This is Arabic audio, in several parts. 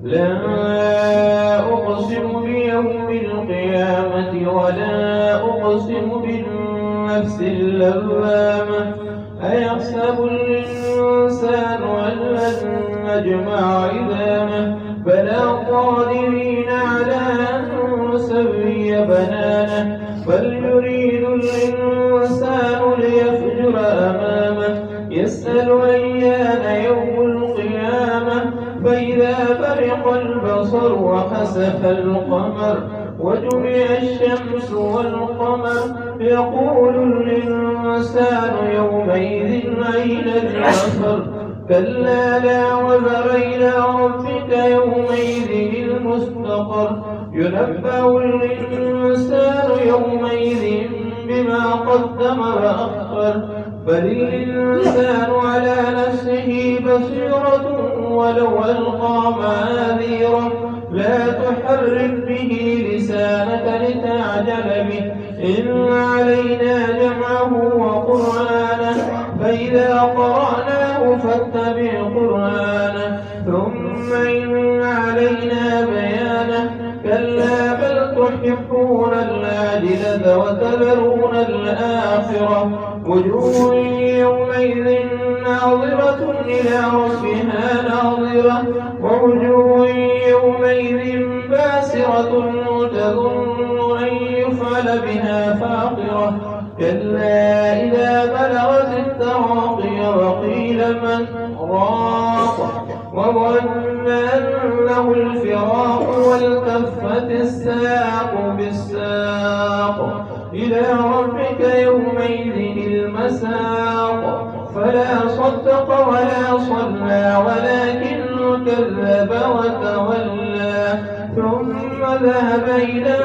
لا أقسم بيوم القيامة ولا أقسم بالنفس اللوامة أيحسب الإنسان أن لن نجمع عظامه بلى قادرين على أن نسوي بنانه بل يريد الإنسان ليفجر أمامه يسأل أيان يوم القيامة فإذا برق البصر وخسف القمر وجمع الشمس والقمر يقول الإنسان يومئذ أين المفر كلا لا وزر إلى ربك يومئذ المستقر ينبأ الإنسان يومئذ بما قدم وأخر بل الإنسان على نفسه بصيرة ولو ألقى معاذيره لا تحرك به لسانك لتعجل به إن علينا جمعه وقرآنه فإذا قرأناه فاتبع قرآنه ثم إن علينا بيانه كلا بل تحبون العاجلة وتذرون الآخرة وجوه يومئذ ناظرة إلى ربها ناظرة ووجوه يومئذ باسرة تظن أن يفعل بها فاقرة كلا إذا بلغت التراقي وقيل من راق وظن أنه الفراق والتفت الساق بالساق إلى ربك يومئذ المساق فلا صدق ولا صلى ولكن كذب وتولى ثم ذهب إلى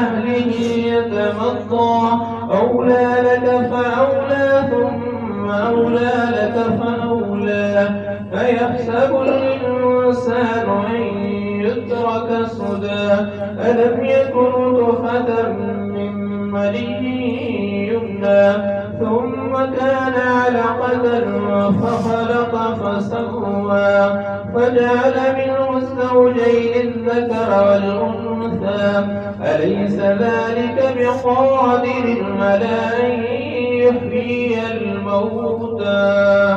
أهله يتمطى أولى لك فأولى ثم أولى لك فأولى أيحسب الإنسان أن يترك سدى ألم يكن نطفة من مني يمنى ثم كان علقة فخلق فسوى فجعل منه الزوجين الذكر والأنثى أليس ذلك بقادر على أن يحيي الموتى